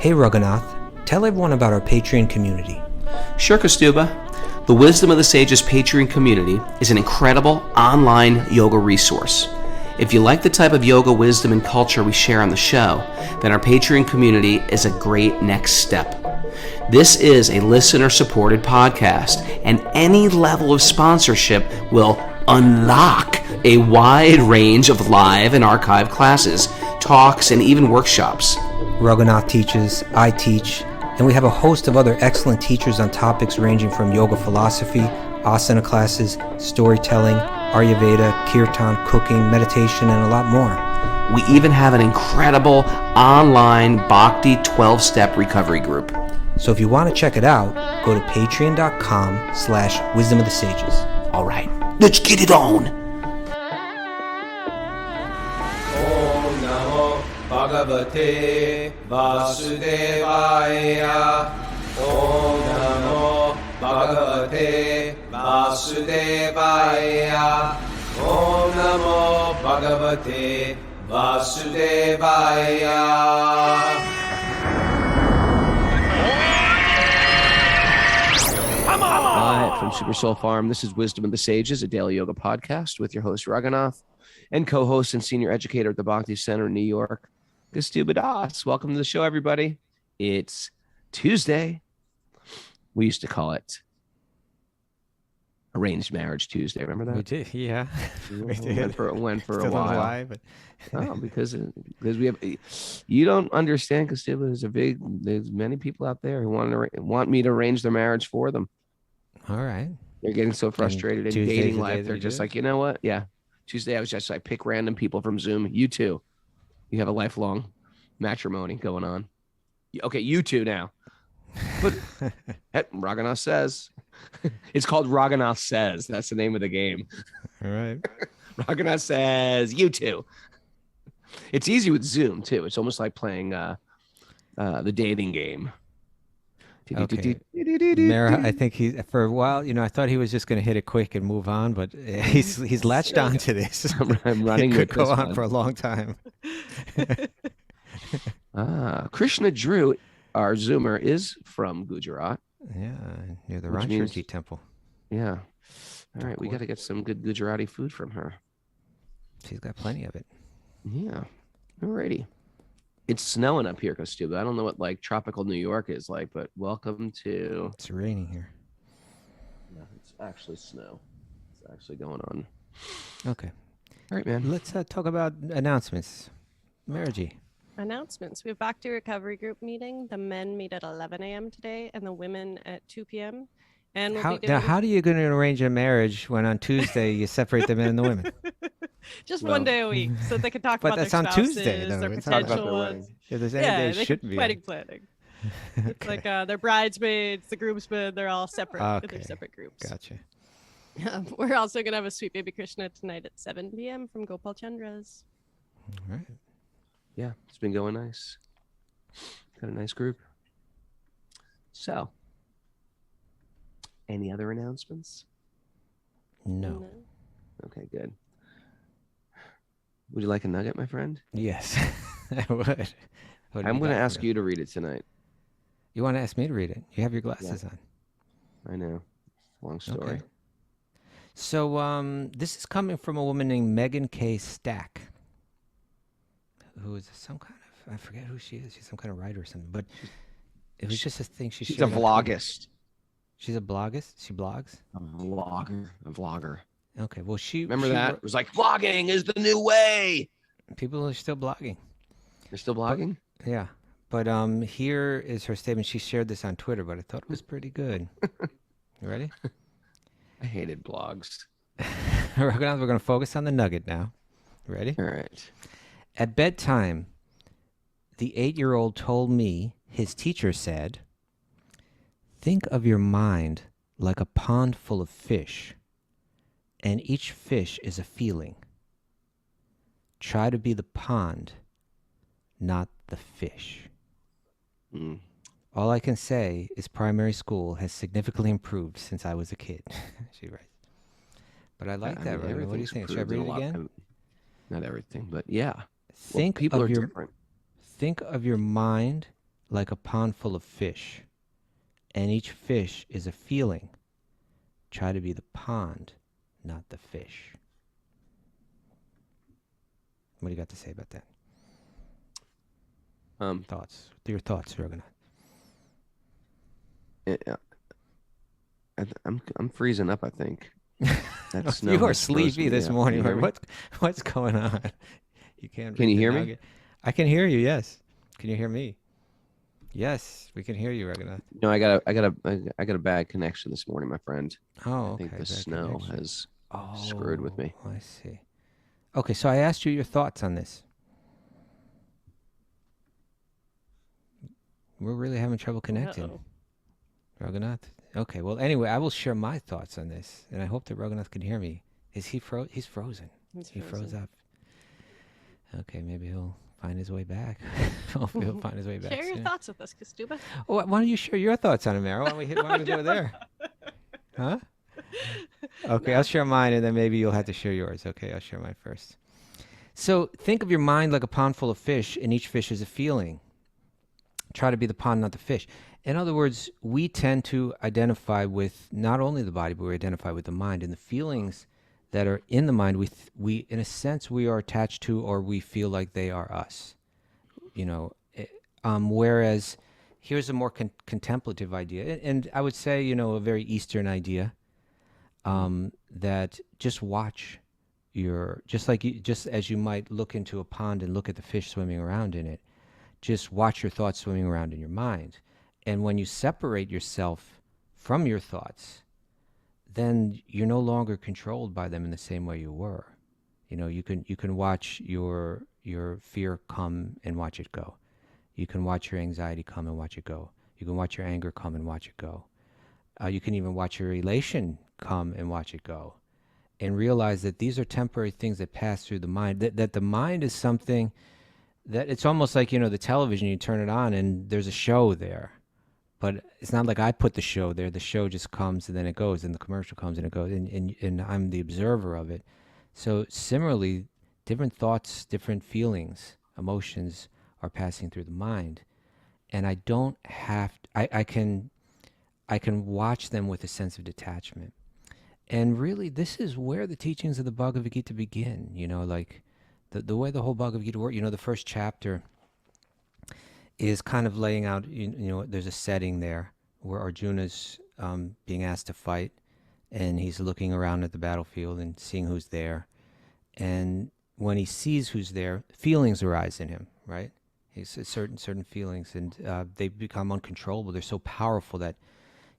Hey Raghunath, tell everyone about our Patreon community. Sure, Kaustubha. The Wisdom of the Sages Patreon community is an incredible online yoga resource. If you like the type of yoga wisdom and culture we share on the show, then our Patreon community is a great next step. This is a listener-supported podcast, and any level of sponsorship will unlock a wide range of live and archived classes, talks, and even workshops. Raghunath teaches, I teach, and we have a host of other excellent teachers on topics ranging from yoga philosophy, asana classes, storytelling, Ayurveda, kirtan, cooking, meditation, and a lot more. We even have an incredible online Bhakti 12-step recovery group. So if you want to check it out, go to patreon.com/wisdom of the sages. All right, let's get it on. Om Namo Bhagavate Vasudevaya. Om Namo Bhagavate Vasudevaya. Om Namo Bhagavate Vasudevaya. Hi, from Super Soul Farm. This is Wisdom of the Sages, a daily yoga podcast with your host, Raghunath, and co-host and senior educator at the Bhakti Center in New York, Kaustubha Das. Welcome to the show, everybody. It's Tuesday. We used to call it Arranged Marriage Tuesday. Remember that? We did, yeah. We went for a while. Lie, but... because we have. You don't understand, Kaustubha. There's many people out there who want me to arrange their marriage for them. All right. They're getting so frustrated in Tuesday's dating the life. day They're they just do it? like, you know what? Yeah. Tuesday, I pick random people from Zoom. You too. You have a lifelong matrimony going on. Okay, you two now. But Raghunath says. It's called Raghunath Says. That's the name of the game. All right. Raghunath says, you two. It's easy with Zoom, too. It's almost like playing the dating game. Okay. Mara, I think for a while, I thought he was just going to hit it quick and move on, but he's latched on to this. I'm running It with could go this on one. for a long time. Krishna Drew, our Zoomer, is from Gujarat. Yeah, near the Which means- Rancherji temple. Yeah. All right, we got to get some good Gujarati food from her. She's got plenty of it. Yeah. Alrighty. It's snowing up here, Kaustubha. I don't know what tropical New York is like, but welcome to. It's raining here. No, it's actually snow. It's actually going on. Okay. All right, man. Let's talk about announcements. Margie. Announcements. We have Bhakti Recovery Group meeting. The men meet at 11 a.m. today and the women at 2 p.m. And we'll be doing... How are you going to arrange a marriage when on Tuesday you separate the men and the women? Just one day a week so they can talk But about that's their on spouses, Tuesday, though. their It's not about potential their ones. wedding. If there's any day it shouldn't be. Wedding planning. It's Okay. like their bridesmaids, the groomsmen, they're all separate. Okay. They're separate groups. Gotcha. We're also going to have a Sweet Baby Krishna tonight at 7 p.m. from Gopal Chandra's. All right. Yeah, it's been going nice. Got a nice group. So, any other announcements? No. Okay, good. Would you like a nugget, my friend? Yes, I would. I'm going to ask you to read it tonight. You want to ask me to read it? You have your glasses on. I know. Long story. Okay. So this is coming from a woman named Megan K. Stack, who is some kind of, I forget who she is. She's some kind of writer or something, but it was just a thing she She's shared a on Twitter. vlogist. She's a bloggist? She blogs? A vlogger. Okay, well, Remember she that? wrote- It was like, vlogging is the new way. People are still blogging. You're still blogging? Yeah. But here is her statement. She shared this on Twitter, but I thought it was pretty good. You ready? I hated blogs. We're going to focus on the nugget now. Ready? All right. At bedtime, the 8-year-old told me his teacher said, "Think of your mind like a pond full of fish, and each fish is a feeling. Try to be the pond, not the fish." Mm. All I can say is primary school has significantly improved since I was a kid, she writes. But I like that, Raghunath. What do you think? Should I read it again? Not everything, but yeah. Think people of are your different. Think of your mind like a pond full of fish, and each fish is a feeling. Try to be the pond, not the fish. What do you got to say about that? Thoughts? Your thoughts, Raghunath. I'm freezing up, I think. That snow You are has frozen sleepy me this up. morning. Can you hear me? What's going on? You can't. Can read you the hear me? nugget. I can hear you. Yes. Can you hear me? Yes, we can hear you, Raghunath. No, I got a bad connection this morning, my friend. Oh, I think okay. the Bad snow connection. has screwed with me. I see. Okay, so I asked you your thoughts on this. We're really having trouble connecting. Uh-oh. Raghunath? Okay, well, anyway, I will share my thoughts on this, and I hope that Raghunath can hear me. Is he He's frozen. He froze up. Okay, maybe he'll find his way back. Hopefully he'll find his way back Share your soon. thoughts with us, Kaustubha. Oh, why don't you share your thoughts on it, Mara? Why don't we go there? Huh? Okay, I'll share mine, and then maybe you'll have to share yours. Okay, I'll share mine first. So think of your mind like a pond full of fish, and each fish is a feeling. Try to be the pond, not the fish. In other words, we tend to identify with not only the body, but we identify with the mind. And the feelings that are in the mind, we in a sense, we are attached to, or we feel like they are us. Whereas here's a more contemplative idea. And I would say, a very Eastern idea, that just watch just as you might look into a pond and look at the fish swimming around in it, just watch your thoughts swimming around in your mind. And when you separate yourself from your thoughts, then you're no longer controlled by them in the same way you were. You can watch your fear come and watch it go. You can watch your anxiety come and watch it go. You can watch your anger come and watch it go. You can even watch your elation come and watch it go. And realize that these are temporary things that pass through the mind. That the mind is something that it's almost like, the television, you turn it on and there's a show there. But it's not like I put the show there. The show just comes and then it goes, and the commercial comes and it goes, and I'm the observer of it. So similarly, different thoughts, different feelings, emotions are passing through the mind. And I don't have, I can watch them with a sense of detachment. And really, this is where the teachings of the Bhagavad-gita begin, like the way the whole Bhagavad-gita works. The first chapter is kind of laying out, there's a setting there where Arjuna's being asked to fight, and he's looking around at the battlefield and seeing who's there. And when he sees who's there, feelings arise in him, right? He's certain feelings, and they become uncontrollable. They're so powerful that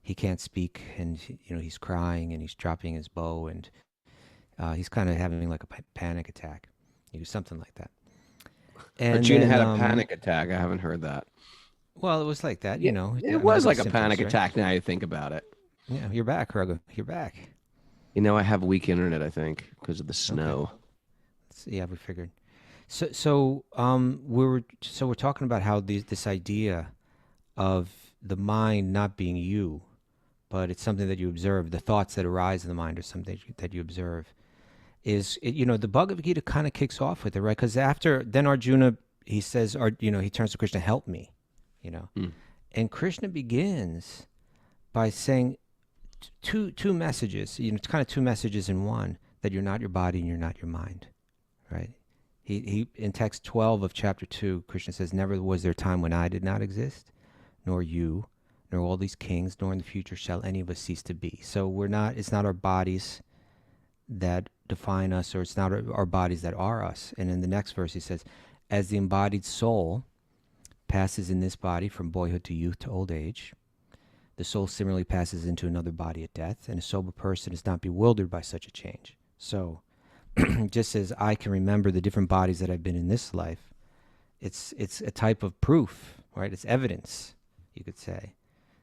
he can't speak, and he's crying, and he's dropping his bow, and he's kind of having like a panic attack, something like that. And Arjuna had a panic attack. I haven't heard that. Well, it was like that, It was like a panic attack. Now you think about it. Yeah, you're back, Raghu. You're back. I have weak internet, I think, because of the snow. Okay. Yeah, we figured. So we're talking about how this idea of the mind not being you, but it's something that you observe. The thoughts that arise in the mind are something that you observe. The Bhagavad-gita kind of kicks off with it, right? Because then Arjuna, he says, he turns to Krishna, help me, And Krishna begins by saying two messages, it's kind of two messages in one, that you're not your body and you're not your mind, right? He in text 12 of chapter 2, Krishna says, never was there a time when I did not exist, nor you, nor all these kings, nor in the future shall any of us cease to be. So it's not our bodies that define us, or it's not our bodies that are us. And in the next verse he says, as the embodied soul passes in this body from boyhood to youth to old age, the soul similarly passes into another body at death, and a sober person is not bewildered by such a change. So just as I can remember the different bodies that I've been in this life, it's a type of proof, right? It's evidence, you could say,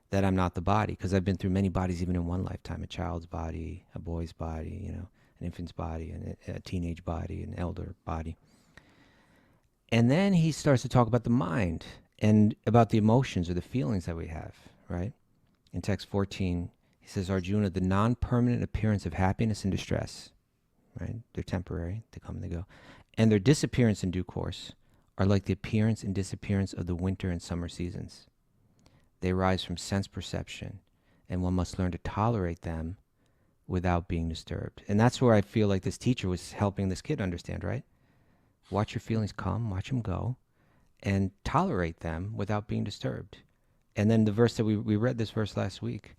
that I'm not the body, because I've been through many bodies even in one lifetime: a child's body, a boy's body, an infant's body, and a teenage body, an elder body. And then he starts to talk about the mind and about the emotions or the feelings that we have, right? In text 14, he says, Arjuna, the non-permanent appearance of happiness and distress, right? They're temporary, they come and they go. And their disappearance in due course are like the appearance and disappearance of the winter and summer seasons. They arise from sense perception, and one must learn to tolerate them without being disturbed. And that's where I feel like this teacher was helping this kid understand, right? Watch your feelings come, watch them go, and tolerate them without being disturbed. And then the verse that we read this verse last week,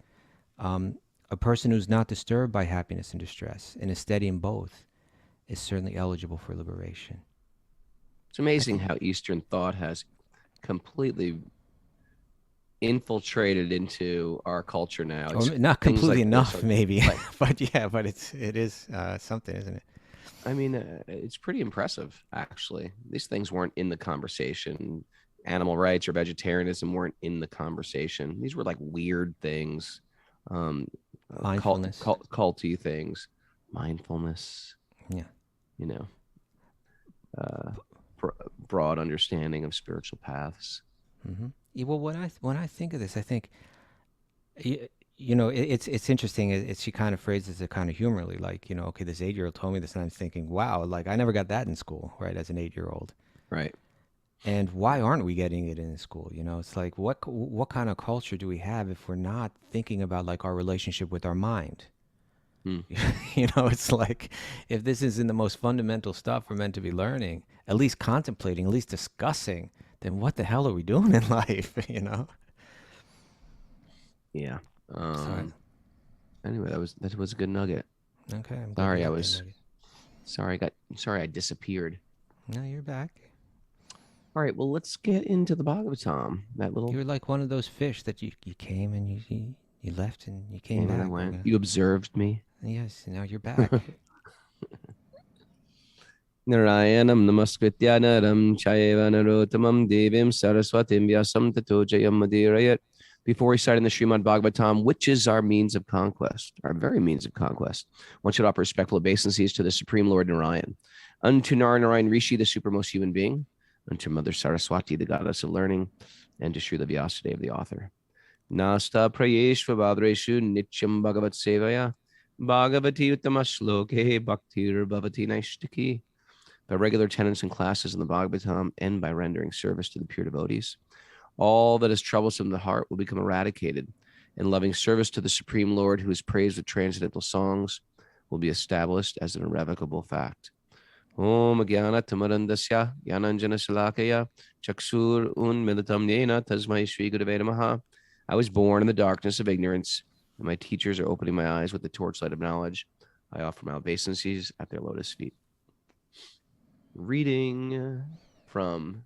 a person who's not disturbed by happiness and distress and is steady in both is certainly eligible for liberation. It's amazing how Eastern thought has completely infiltrated into our culture now. It's not completely like enough, this, maybe, right. but yeah, but it is something, isn't it? I mean, it's pretty impressive, actually. These things weren't in the conversation. Animal rights or vegetarianism weren't in the conversation. These were like weird things, Mindfulness, culty things, mindfulness. Yeah, you know, broad understanding of spiritual paths. Mm-hmm. Yeah, well, when I think of this, I think, it's interesting. She kind of phrases it kind of humorly, like, okay, this 8-year-old told me this, and I'm thinking, wow, like I never got that in school, right? As an 8-year-old, right? And why aren't we getting it in school? It's like what kind of culture do we have if we're not thinking about like our relationship with our mind? It's like if this isn't the most fundamental stuff we're meant to be learning, at least contemplating, at least discussing, then what the hell are we doing in life? Yeah. Anyway, that was a good nugget. Okay. Sorry I disappeared. No, you're back. All right. Well, let's get into the Bhagavatam. You were like one of those fish that you came and you left and you came back. And I went. You observed me. Yes, now you're back. Narayanam namaskritya naram chayeva narotamam devim saraswatim vyasam tato jayam madirayat. Before reciting the Srimad Bhagavatam, which is our means of conquest, our very means of conquest, one should offer respectful obeisances to the Supreme Lord Narayan, unto Narayan Rishi, the supermost human being, unto Mother Saraswati, the goddess of learning, and to Srila Vyasadeva, the author. Nasta prayeshva badreshu nityam bhagavat sevaya bhagavati uttama shloke bhaktir bhavati naishtaki. By regular attendance in classes in the Bhagavatam and by rendering service to the pure devotees, all that is troublesome in the heart will become eradicated, and loving service to the Supreme Lord, who is praised with transcendental songs, will be established as an irrevocable fact. Om Jnana Tamarandasya Jnananjana Shalakaya Chaksur Unmilitam Yena Tasmai Shri Gurave Namaha. I was born in the darkness of ignorance, and my teachers are opening my eyes with the torchlight of knowledge. I offer my obeisances at their lotus feet. Reading from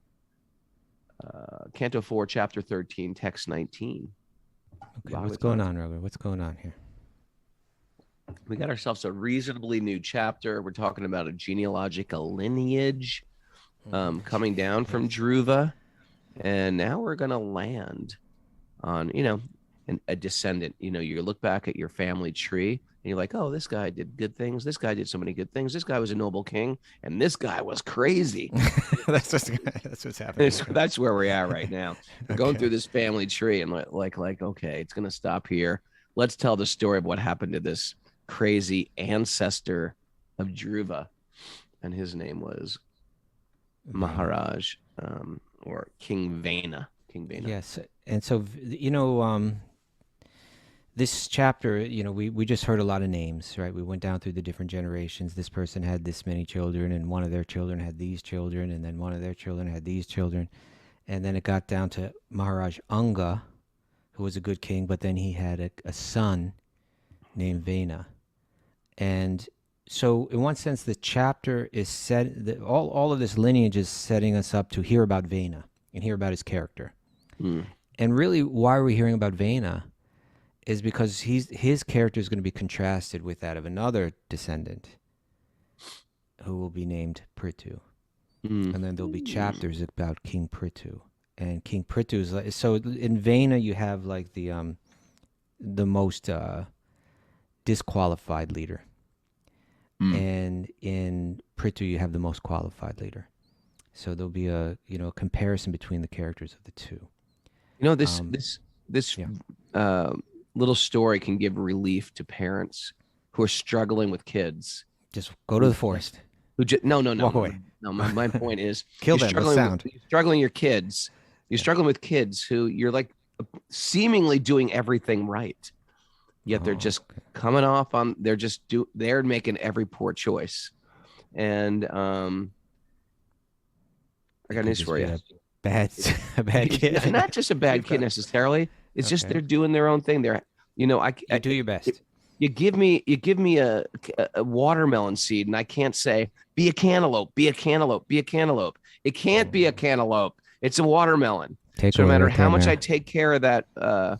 Canto 4, Chapter 13, Text 19. Okay, what's going on, Raghunath? What's going on here? We got ourselves a reasonably new chapter. We're talking about a genealogical lineage coming down from Dhruva. And now we're going to land on, a descendant. You look back at your family tree and you're like, oh, this guy did good things. This guy did so many good things. This guy was a noble king. And this guy was crazy. that's what's happening. That's where we're at right now. We're going through this family tree and like, okay, it's going to stop here. Let's tell the story of what happened to this crazy ancestor of Dhruva. And his name was Maharaj, or King Vena. Yes. And so, this chapter, we just heard a lot of names, right? We went down through the different generations. This person had this many children, and one of their children had these children, and then one of their children had these children. And then it got down to Maharaj Anga, who was a good king, but then he had a son named Vena. And so in one sense, the chapter is all of this lineage is setting us up to hear about Vena and hear about his character. And really, why are we hearing about Vena is because his character is going to be contrasted with that of another descendant who will be named Prithu. And then there'll be chapters about King Prithu. And King Prithu is like, so in Vena you have like the most disqualified leader. And in Prithu you have the most qualified leader. So there'll be a comparison between the characters of the two. This little story can give relief to parents who are struggling with kids. Just go to the forest. who just no. Walk away. No, my point is Kill them with sound. You're struggling your kids. You're struggling with kids who you're like seemingly doing everything right, yet they're just coming off on. They're making every poor choice, and I got news for you. A bad kid. Not just a bad kid necessarily. It's just they're doing their own thing. They're, I do your best. You give me a watermelon seed, and I can't say be a cantaloupe, be a cantaloupe, be a cantaloupe. It can't be a cantaloupe. It's a watermelon. So no matter how much I take care of that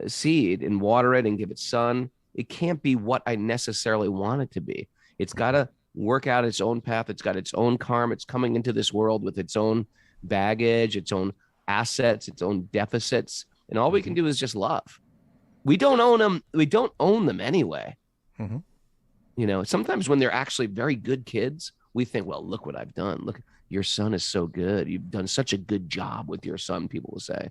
seed and water it and give it sun, it can't be what I necessarily want it to be. It's got to work out its own path. It's got its own karma. It's coming into this world with its own baggage, its own assets, its own deficits, and all we can do is just love. We don't own them. We don't own them anyway. Sometimes when they're actually very good kids, we think, well, look what I've done. Look, your son is so good. You've done such a good job with your son, people will say.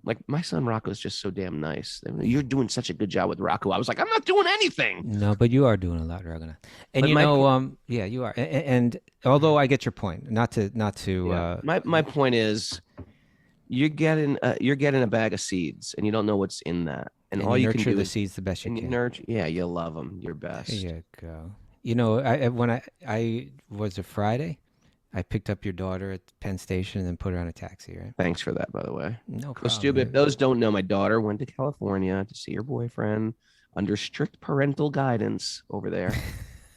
Like, my son Rocco is just so damn nice. You're doing such a good job with Rocco. I was like, I'm not doing anything. No, but you are doing a lot, Raghunath. And yeah, you are. And although I get your point, not to. My point is, you're getting a bag of seeds, and you don't know what's in that. And all you can do the is seeds the best you can. Nurture. Yeah, you love them. You're best. There you go. When I was a Friday, I picked up your daughter at Penn Station and then put her on a taxi, right? Thanks for that, by the way. No problem. Stupid. Those don't know, my daughter went to California to see her boyfriend under strict parental guidance over there.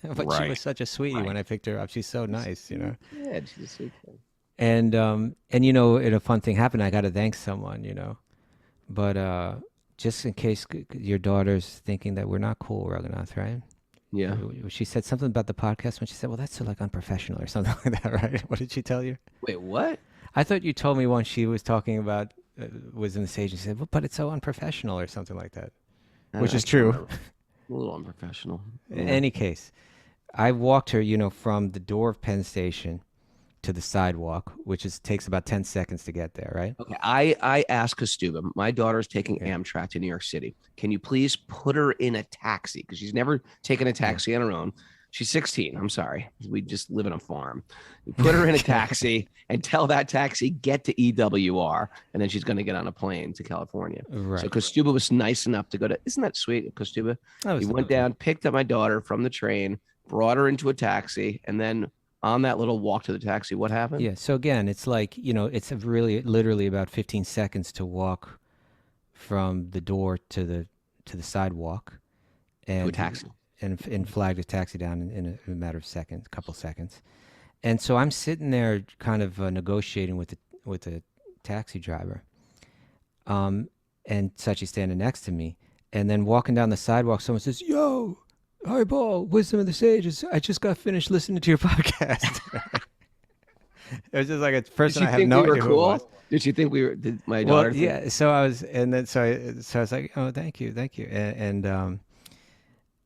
But she was such a sweetie when I picked her up. She's so nice, Yeah, she's a sweet thing. And a fun thing happened. I got to thank someone, but just in case your daughter's thinking that we're not cool, Raghunath, right? Yeah. She said something about the podcast when she said, well, that's so like unprofessional or something like that, right? What did she tell you? Wait, what? I thought you told me once she was talking about, was in the stage and said, well, but it's so unprofessional or something like that, which is true. A little unprofessional. In any case, I walked her, from the door of Penn Station to the sidewalk, which takes about 10 seconds to get there, right? Okay. I asked Kaustubha, my daughter's taking Amtrak to New York City. Can you please put her in a taxi? Because she's never taken a taxi on her own. She's 16. I'm sorry. We just live in a farm. You put her in a taxi and tell that taxi, get to EWR. And then she's going to get on a plane to California. Right. So Kaustubha was nice enough to go to, isn't that sweet, Kaustubha? He went down, picked up my daughter from the train, brought her into a taxi, and then on that little walk to the taxi, what happened? Yeah. So again, it's like, it's really literally about 15 seconds to walk from the door to the sidewalk and to a taxi and flag the taxi down in a matter of seconds, a couple seconds. And so I'm sitting there kind of negotiating with the taxi driver. And Sachi's standing next to me, and then walking down the sidewalk, someone says, "Yo, hi, Paul, Wisdom of the Sages. I just got finished listening to your podcast." It was just like a person I have no idea who it was. Did she think we were? Did my daughter? Well, yeah. So I was, and then so I was like, "Oh, thank you,"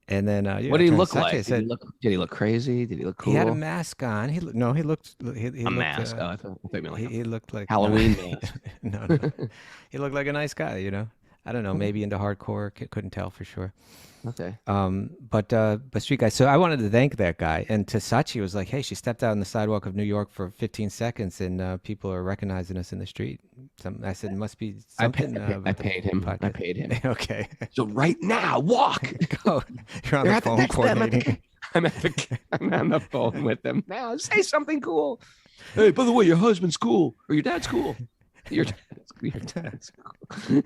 and then what did he look like? Did he look crazy? Did he look cool? He had a mask on. He looked a mask. I thought he looked like Halloween mask. No. He looked like a nice guy. I don't know, maybe into hardcore. Couldn't tell for sure. Okay. But street guy. So I wanted to thank that guy. And to Sachi, it was like, hey, she stepped out on the sidewalk of New York for 15 seconds, and people are recognizing us in the street. I said, it must be something. I paid him. I paid him. Okay. So right now, walk. Go. You're on the phone coordinating. I'm on the phone with them now. Say something cool. Hey, by the way, your husband's cool, or your dad's cool. Your dad's cool.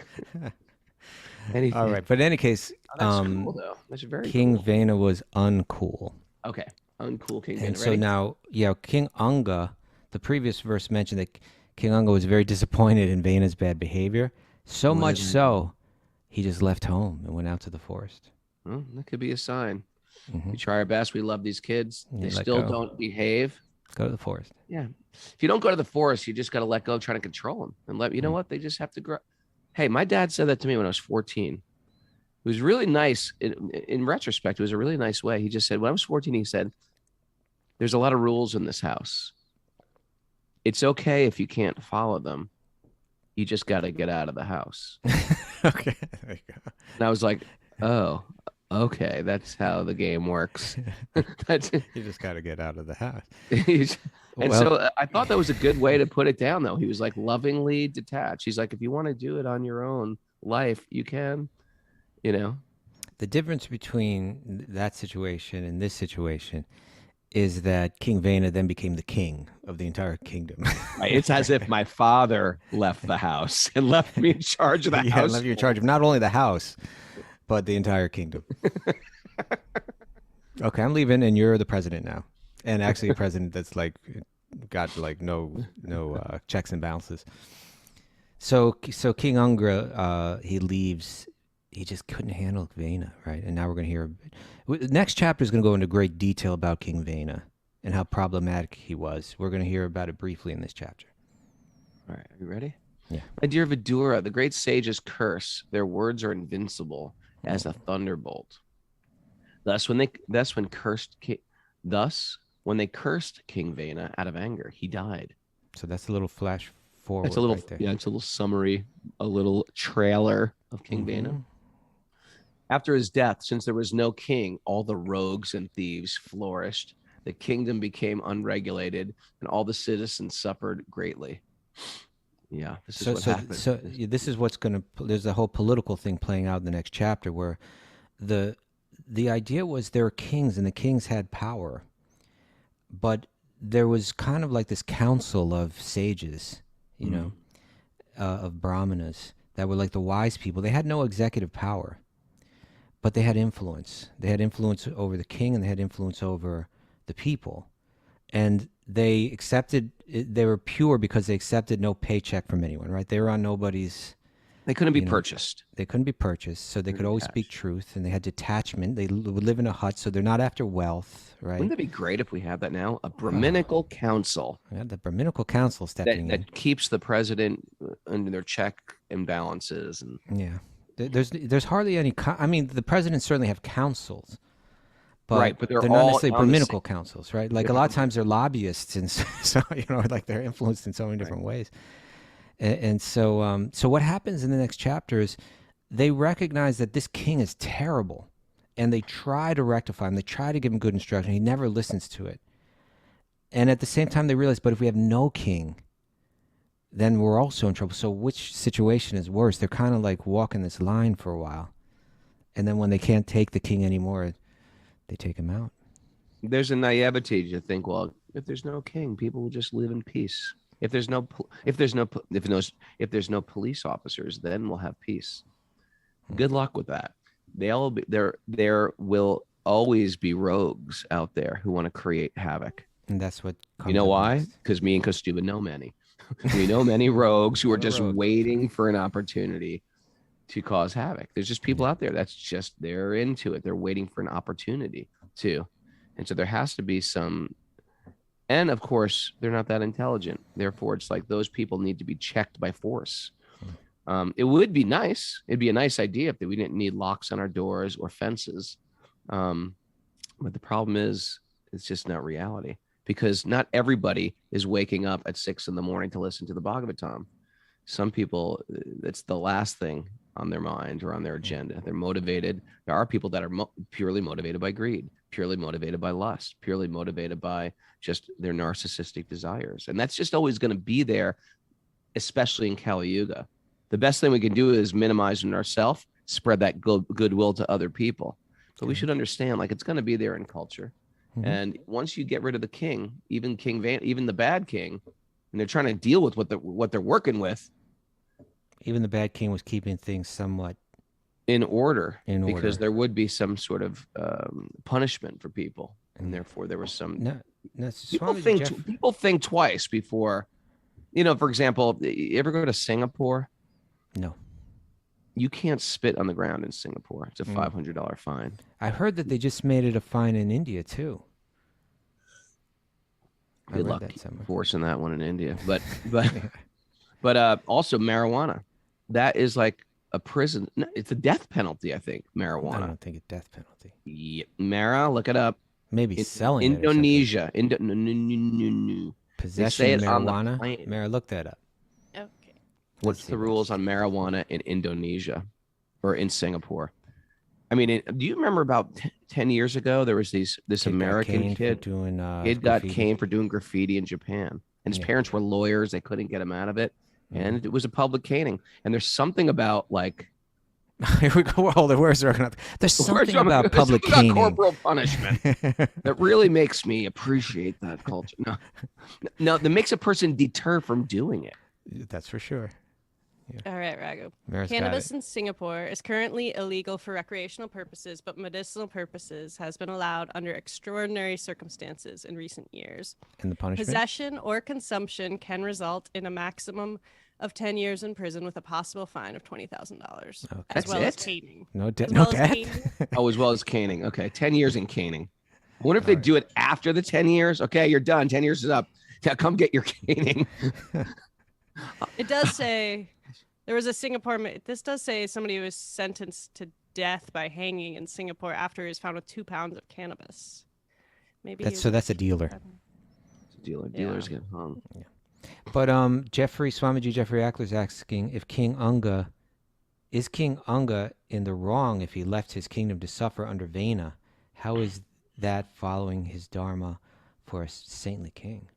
Anything. All right, but in any case, that's cool, though. That's very King cool. Vena was uncool. Okay, uncool King Vena. And so now, King Anga, the previous verse mentioned that King Anga was very disappointed in Vena's bad behavior, so much so he just left home and went out to the forest. Well, that could be a sign. Mm-hmm. We try our best. We love these kids. They still don't behave. Go to the forest. Yeah. If you don't go to the forest, you just got to let go of trying to control them and you know what? They just have to grow. Hey, my dad said that to me when I was 14. It was really nice. In retrospect, it was a really nice way. He just said, when I was 14, he said, there's a lot of rules in this house. It's okay if you can't follow them. You just got to get out of the house. Okay. There you go. And I was like, oh, Okay, that's how the game works. That's You just got to get out of the house. and Well, so I thought that was a good way to put it down, though. He was like lovingly detached. He's like, if you want to do it on your own life, you can, you know. the difference between that situation and this situation is that King Vena then became the king of the entire kingdom. Right? It's as if my father left the house and left me in charge of the Yeah, house. left you in charge of not only the house, but the entire kingdom. Okay, I'm leaving, and you're the president now, and actually a president that's like got like no checks and balances. So King Anga, he leaves. He just couldn't handle Vena, right? And now we're going to hear. The next chapter is going to go into great detail about King Vena and how problematic he was. We're going to hear about it briefly in this chapter. All right, are you ready? Yeah. My dear Vidura, the great sages curse. Their words are invincible as a thunderbolt. Thus, when they cursed King Vena out of anger, he died. So that's a little flash forward. It's a little, right there. yeah, it's a little summary, a little trailer of King Vena. After his death, since there was no king, all the rogues and thieves flourished. The kingdom became unregulated, and all the citizens suffered greatly. Yeah, this is what happened. So this is what's going to. There's a whole political thing playing out in the next chapter where the idea was there were kings and the kings had power, but there was kind of like this council of sages, you know, of brahmanas that were like the wise people. They had no executive power, but they had influence. They had influence over the king and they had influence over the people. And they accepted, they were pure because they accepted no paycheck from anyone, right? They were on nobody's. They couldn't be purchased. They couldn't be purchased, so they could always speak truth, and they had detachment. They would live in a hut, so they're not after wealth, right? Wouldn't that be great if we had that now? A Brahminical council. Yeah, the Brahminical Council stepping in. That keeps the president under their check and balances. And Yeah. There's hardly any, I mean, the presidents certainly have councils, but, right, but they're not all necessarily on the Brahminical councils, right? Like a lot of times they're lobbyists, and so, like they're influenced in so many different ways. And so what happens in the next chapter is they recognize that this king is terrible, and they try to rectify him. They try to give him good instruction. He never listens to it. And at the same time, they realize, but if we have no king, then we're also in trouble. So which situation is worse? They're kind of like walking this line for a while. And then when they can't take the king anymore, they take him out. there's a naivety to think, well, if there's no king, people will just live in peace. If there's no police officers, then we'll have peace. Good luck with that. There will always be rogues out there who want to create havoc. And that's what You know why? Because me and Kaustubha know many. We know many rogues who are just waiting for an opportunity to cause havoc. There's just people out there they're into it. They're waiting for an opportunity to. And so there has to be some, and of course, they're not that intelligent. Therefore, it's like those people need to be checked by force. It would be nice. It'd be a nice idea if we didn't need locks on our doors or fences. But the problem is, it's just not reality, because not everybody is waking up at 6 a.m. to listen to the Bhagavad-gita. Some people, it's the last thing on their mind or on their agenda. They're motivated. There are people that are purely motivated by greed, purely motivated by lust, purely motivated by just their narcissistic desires. And that's just always going to be there, especially in Kali Yuga. The best thing we can do is minimize it ourselves, spread that goodwill to other people. But we should understand, like, it's going to be there in culture. Mm-hmm. And once you get rid of the king, even King Van, even the bad king, and they're trying to deal with what they're working with. Even the bad king was keeping things somewhat in order, because there would be some sort of punishment for people, and therefore there was some. People think twice before. For example, you ever go to Singapore? No. You can't spit on the ground in Singapore. It's a $500 fine. I heard that they just made it a fine in India too. Good luck forcing that one in India, but also marijuana. That is like a prison. It's a death penalty, I think. Marijuana. I don't think it's death penalty. Yeah, Mara, look it up. Maybe selling Indonesia. Possession of marijuana. Mara, look that up. Okay. What's the rules on marijuana in Indonesia or in Singapore? do you remember about 10 years ago, there was this Kid got American caned for kid. doing Kid got graffiti. caned for doing graffiti in Japan. And his Yeah. parents were lawyers. They couldn't get him out of it. Mhm. And it was a public caning. And there's something about like Here we go. Hold it. Where's Raghunath? There's something about there's public something caning. about corporal punishment that really makes me appreciate that culture. No, that makes a person deter from doing it. That's for sure. All right, Raghu. Mara's got Cannabis it. in Singapore is currently illegal for recreational purposes, but medicinal purposes has been allowed under extraordinary circumstances in recent years. And the punishment? Possession or consumption can result in a maximum of 10 years in prison with a possible fine of $20,000, Okay. as That's well as it? caning. No, As no well as death? caning. Oh, as well as caning. Okay, 10 years in caning. I wonder if they do it after the 10 years. Okay, you're done. 10 years is up. Now come get your caning. It does say there was a Singapore. This does say somebody was sentenced to death by hanging in Singapore after he was found with 2 pounds of cannabis. Maybe That's a dealer. Dealers get hung. But Swamiji Jeffrey Ackler's asking if King Anga in the wrong if he left his kingdom to suffer under Vena? How is that following his dharma for a saintly king?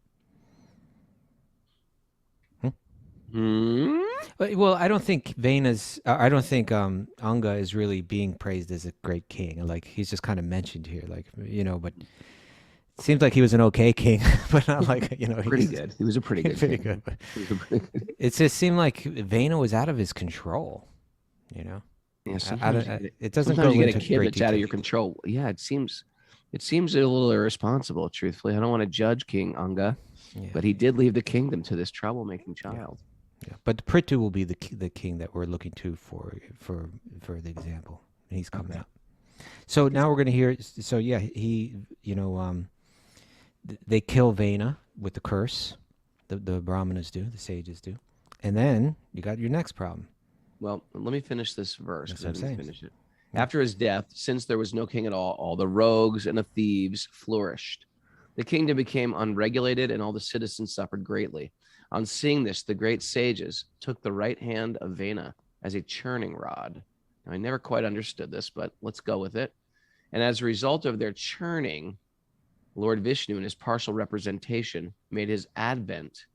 Well, I don't think Anga is really being praised as a great king. Like he's just kind of mentioned here, like but it seems like he was an okay king, but not like Pretty good. He was a pretty good pretty king. good. It just seemed like Vena was out of his control. Yeah, it doesn't sometimes go you get into a kid great that's out of detail. your control. Yeah, it seems a little irresponsible, truthfully. I don't want to judge King Anga, Yeah. but he did leave the kingdom to this troublemaking child. Yeah. But the Prithu will be the king that we're looking to for the example. And he's coming up. So now we're going to hear. So yeah, they kill Vena with the curse. The Brahmanas do, the sages do, and then you got your next problem. Well, let me finish this verse That's because what I I'm didn't saying. finish it. After his death, since there was no king at all the rogues and the thieves flourished. The kingdom became unregulated, and all the citizens suffered greatly. On seeing this, the great sages took the right hand of Vena as a churning rod. Now, I never quite understood this, but let's go with it. And as a result of their churning, Lord Vishnu, in his partial representation, made his advent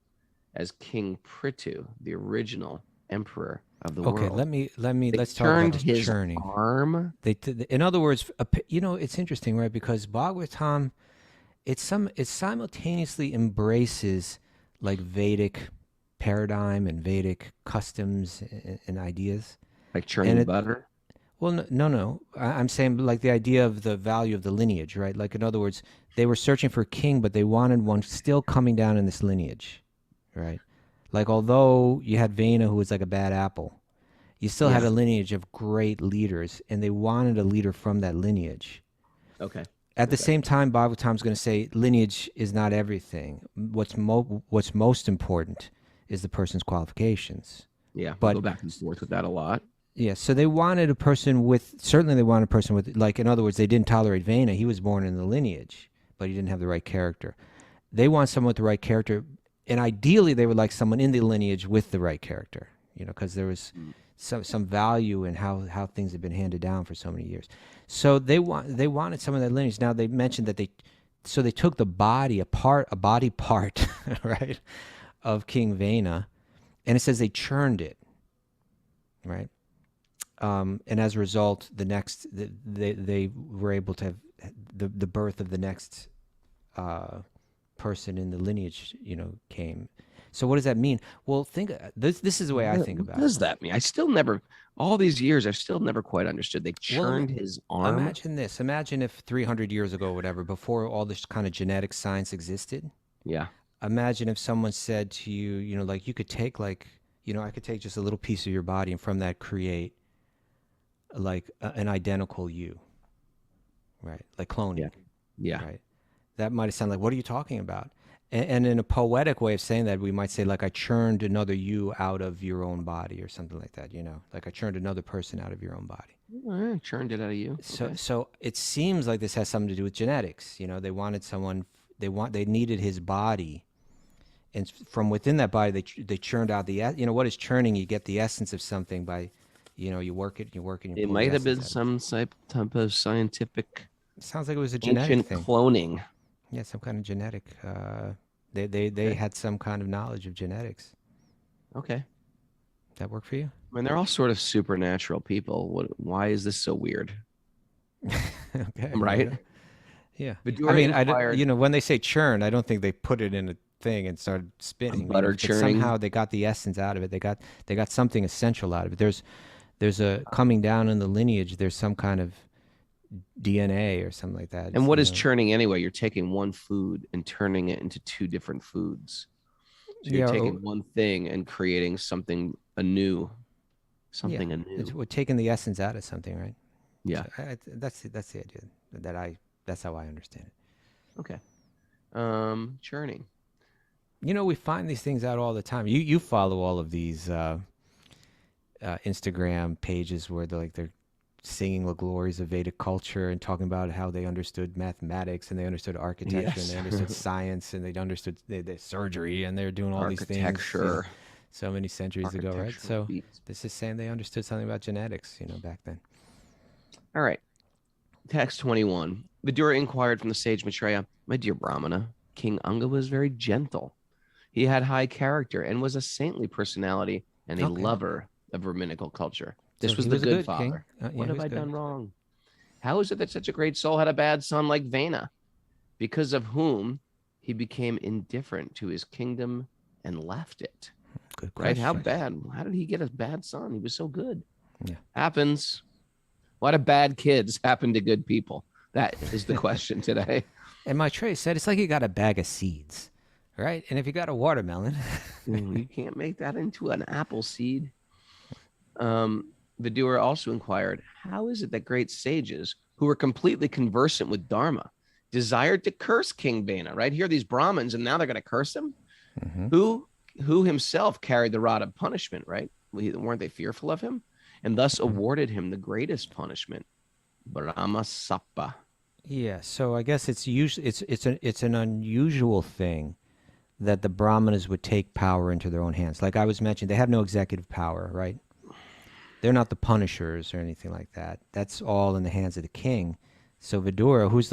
as King Prithu, the original emperor of the world. Okay, let's talk Turned about his churning. arm. In other words, it's interesting, right? Because Bhagavatam, it simultaneously embraces like Vedic paradigm and Vedic customs and ideas. Like churning butter? Well, no. I'm saying like the idea of the value of the lineage, right? Like in other words, they were searching for a king, but they wanted one still coming down in this lineage, right? Like although you had Vena, who was like a bad apple, you still had a lineage of great leaders, and they wanted a leader from that lineage. Okay. At the same time, Bhagavatam's going to say lineage is not everything. What's most important is the person's qualifications. Yeah, But- we'll go back and forth with that a lot. Yeah, so they wanted a person with, like, in other words, they didn't tolerate Vena. He was born in the lineage, but he didn't have the right character. They want someone with the right character, and ideally they would like someone in the lineage with the right character, because there was some value in how things have been handed down for so many years. So they wanted someone in that lineage. Now they mentioned that they took the body, a body part, right, of King Vena, and it says they churned it, right? And as a result, they were able to have the birth of the next person in the lineage, came. So what does that mean? Well, this is the way I think about it. What does that mean? I still never, all these years, I've still never quite understood. They churned his arm. Imagine this. Imagine if 300 years ago, or whatever, before all this kind of genetic science existed. Yeah. Imagine if someone said to you, like you could take I could take just a little piece of your body and from that create like an identical you, right? Like cloning. Yeah. Right. That might have sounded like, what are you talking about? And in a poetic way of saying that, we might say like, I churned another you out of your own body or something like that, like I churned another person out of your own body. Churned it out of you. So it seems like this has something to do with genetics. They wanted someone, they needed his body. And from within that body, they churned out what is churning? You get the essence of something by you work it, you work it, and you It pull the might have been essence out of some type of scientific it. Sounds like it was a genetic ancient thing. cloning. Yeah, some kind of genetic. They had some kind of knowledge of genetics. Okay. That work for you? I mean, they're all sort of supernatural people. Why is this so weird? Okay. Right? Yeah. Vidura inquired when they say churn, I don't think they put it in a thing and started spinning. butter But churning. somehow they got the essence out of it. They got something essential out of it. There's a coming down in the lineage. There's some kind of DNA or something like that. And what is churning anyway? You're taking one food and turning it into two different foods. So you're taking one thing and creating something anew. Something anew. We're taking the essence out of something, right? Yeah. So that's the idea. That's how I understand it. Okay. Churning. We find these things out all the time. You follow all of these Instagram pages where they're singing the glories of Vedic culture and talking about how they understood mathematics and they understood architecture and they understood science and they understood the surgery and they're doing all these things Architecture. so many centuries ago, right? So this is saying they understood something about genetics, back then. All right. Text 21. Vidura inquired from the sage Maitreya, "My dear Brahmana, King Anga was very gentle. He had high character and was a saintly personality and a lover of Brahminical culture. This So was he the was a good good father. king. What he have was I good. done wrong? How is it that such a great soul had a bad son like Vena, because of whom he became indifferent to his kingdom and left it?" Good Right? question. How bad? How did he get a bad son? He was so good. Yeah. Happens. Why do bad kids happen to good people? That is the question today. And Maitreya said it's like you got a bag of seeds, right? And if you got a watermelon, You can't make that into an apple seed. Vidura also inquired, how is it that great sages who were completely conversant with Dharma desired to curse King Vena? Right here, these Brahmins, and now they're going to curse him. Who himself carried the rod of punishment, right? Weren't they fearful of him? And thus awarded him the greatest punishment, Brahma Sappa. Yeah, so I guess it's an unusual thing that the Brahmanas would take power into their own hands. Like I was mentioning, they have no executive power, right? They're not the punishers or anything like that. That's all in the hands of the king. So Vidura, who's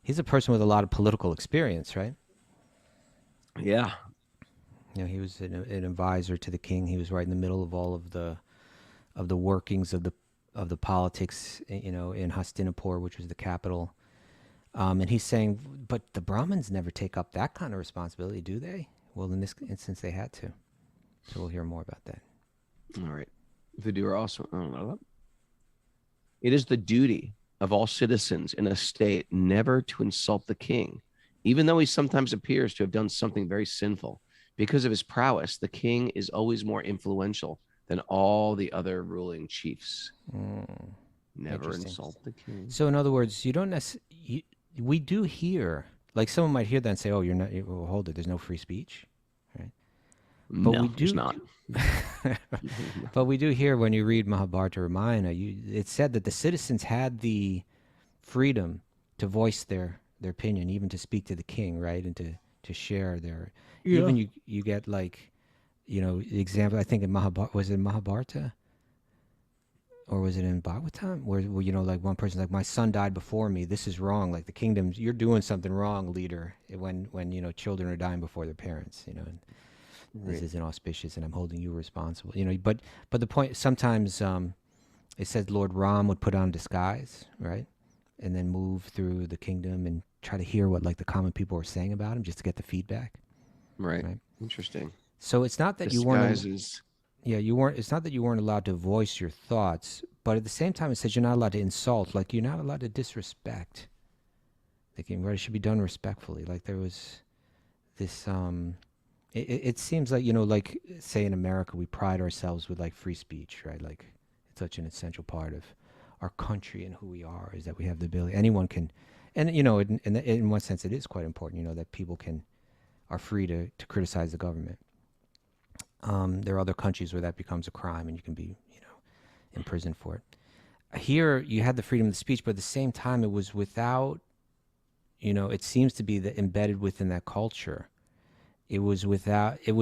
he's a person with a lot of political experience, right? Yeah. He was an advisor to the king. He was right in the middle of all of the workings of the politics, in Hastinapur, which was the capital. And he's saying, but the Brahmins never take up that kind of responsibility, do they? Well, in this instance, they had to. So we'll hear more about that. All right. Vidura also. It is the duty of all citizens in a state never to insult the king, even though he sometimes appears to have done something very sinful. Because of his prowess, the king is always more influential than all the other ruling chiefs. Never insult the king. So in other words, you don't necessarily. We do hear, like someone might hear that and say, "Oh, you're not. Well, hold it. There's no free speech, right?" But no, we do there's not. But we do hear when you read Mahabharata Ramayana, it's said that the citizens had the freedom to voice their opinion, even to speak to the king, right, and to share their. Yeah. Even you get example. I think in Mahabharata, was it Mahabharata? Or was it in Bhagavatam where like one person's like, my son died before me. This is wrong. Like the kingdom, you're doing something wrong, leader. When children are dying before their parents, and this isn't auspicious, and I'm holding you responsible. But the point sometimes it says Lord Ram would put on disguise, right, and then move through the kingdom and try to hear what like the common people were saying about him, just to get the feedback. Right. Interesting. So it's not that Disguises. you weren't. It's not that you weren't allowed to voice your thoughts, but at the same time, it says you're not allowed to insult. Like you're not allowed to disrespect the king. Right? It should be done respectfully. Like there was this. It seems like like say in America, we pride ourselves with like free speech, right? Like it's such an essential part of our country and who we are is that we have the ability. Anyone can, and in one sense, it is quite important. That people are free to criticize the government. There are other countries where that becomes a crime and you can be, imprisoned for it. Here, you had the freedom of speech, but at the same time, it was without, it seems to be that embedded within that culture. It was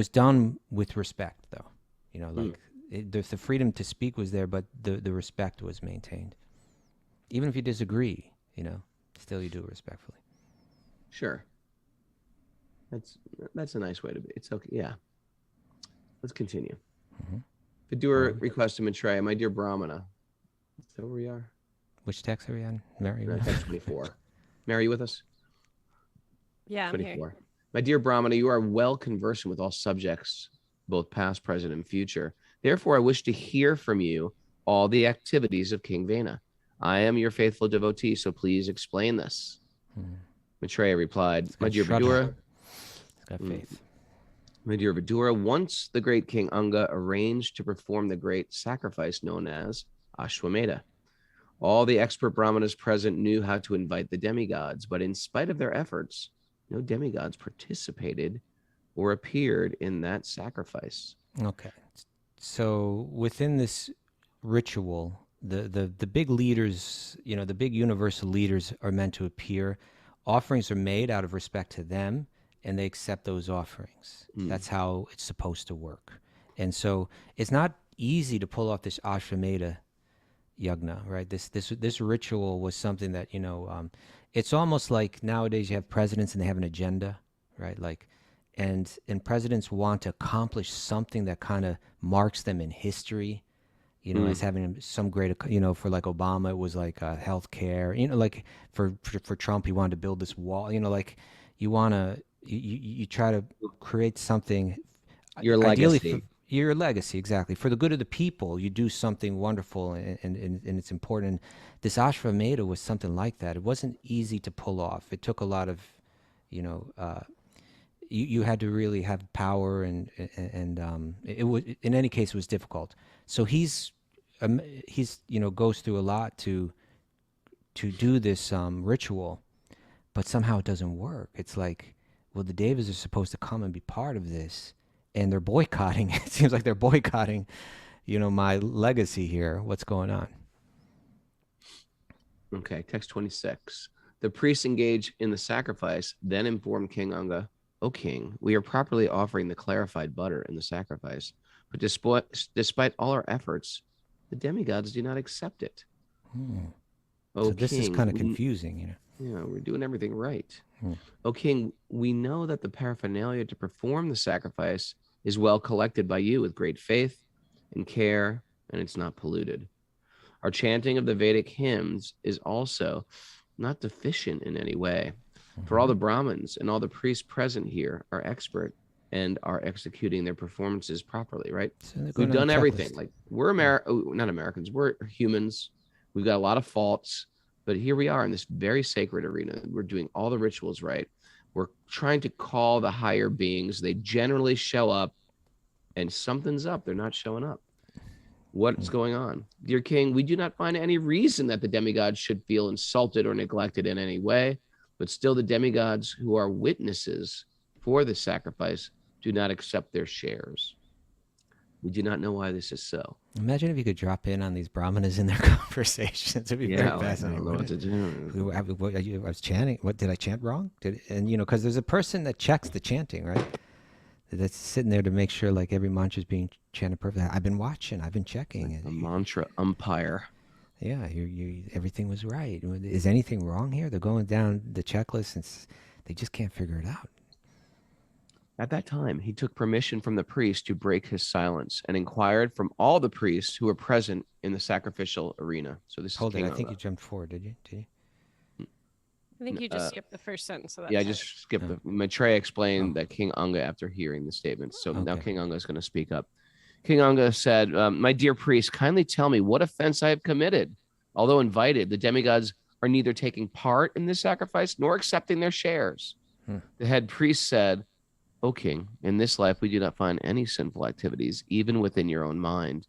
done with respect, though. Like The freedom to speak was there, but the respect was maintained. Even if you disagree, still you do it respectfully. Sure. That's a nice way to be. It's okay. Yeah. Let's continue. Vidur request to Maitreya, my dear Brahmana. Is that where we are? Which text are we on? Mary? No, text 24. Mary, are you with us? Yeah, I'm here. 24. My dear Brahmana, you are well conversant with all subjects, both past, present, and future. Therefore, I wish to hear from you all the activities of King Vena. I am your faithful devotee, so please explain this. Maitreya replied, my dear Vidura, He's got faith. My dear Vidura, once the great King Anga arranged to perform the great sacrifice known as Ashwamedha. All the expert brahmanas present knew how to invite the demigods, but in spite of their efforts, no demigods participated or appeared in that sacrifice. Okay. So within this ritual, the big leaders, the big universal leaders are meant to appear. Offerings are made out of respect to them, and they accept those offerings. That's how it's supposed to work. And so it's not easy to pull off this Ashwamedha yagna, right? This ritual was something that, it's almost like nowadays you have presidents and they have an agenda, right? And presidents want to accomplish something that kind of marks them in history, as having some great, for like Obama, it was like healthcare, like for Trump, he wanted to build this wall, you want to, you try to create something. Your legacy. Your legacy, exactly. For the good of the people, you do something wonderful, and it's important. This Ashwamedha was something like that. It wasn't easy to pull off. It took a lot of, you had to really have power, and it was, in any case, it was difficult. So he's goes through a lot to do this ritual, but somehow it doesn't work. It's like, well, the Devas are supposed to come and be part of this, and they're boycotting. It seems like they're boycotting, my legacy here. What's going on? Okay, text 26. The priests engaged in the sacrifice then informed King Anga, O king, we are properly offering the clarified butter in the sacrifice, but despite all our efforts, the demigods do not accept it. So this is kind of confusing, Yeah, we're doing everything right. O king, we know that the paraphernalia to perform the sacrifice is well collected by you with great faith and care, and it's not polluted. Our chanting of the Vedic hymns is also not deficient in any way. For all the Brahmins and all the priests present here are expert and are executing their performances properly, right? So we've done everything. Like, we're not Americans, we're humans. We've got a lot of faults, but here we are in this very sacred arena. We're doing all the rituals right. We're trying to call the higher beings. They generally show up, and something's up. They're not showing up. What's going on? Dear king, we do not find any reason that the demigods should feel insulted or neglected in any way, but still the demigods who are witnesses for the sacrifice do not accept their shares. We do not know why this is so. Imagine if you could drop in on these brahmanas in their conversations. It'd be very fascinating. I don't know what to do. I was chanting. What did I chant wrong? Because there's a person that checks the chanting, right? That's sitting there to make sure like every mantra is being chanted perfectly. I've been watching. I've been checking. Like a mantra umpire. Yeah, everything was right. Is anything wrong here? They're going down the checklist and they just can't figure it out. At that time, he took permission from the priest to break his silence and inquired from all the priests who were present in the sacrificial arena. So this Hold is it. King I think Anga. you jumped forward. Did you? I think you just skipped the first sentence. So that's Yeah, I just skipped the Maitreya explained that King Anga after hearing the statement. So now King Anga is going to speak up. King Anga said, my dear priest, kindly tell me what offense I have committed. Although invited, the demigods are neither taking part in this sacrifice nor accepting their shares. The head priest said, O king, in this life we do not find any sinful activities, even within your own mind.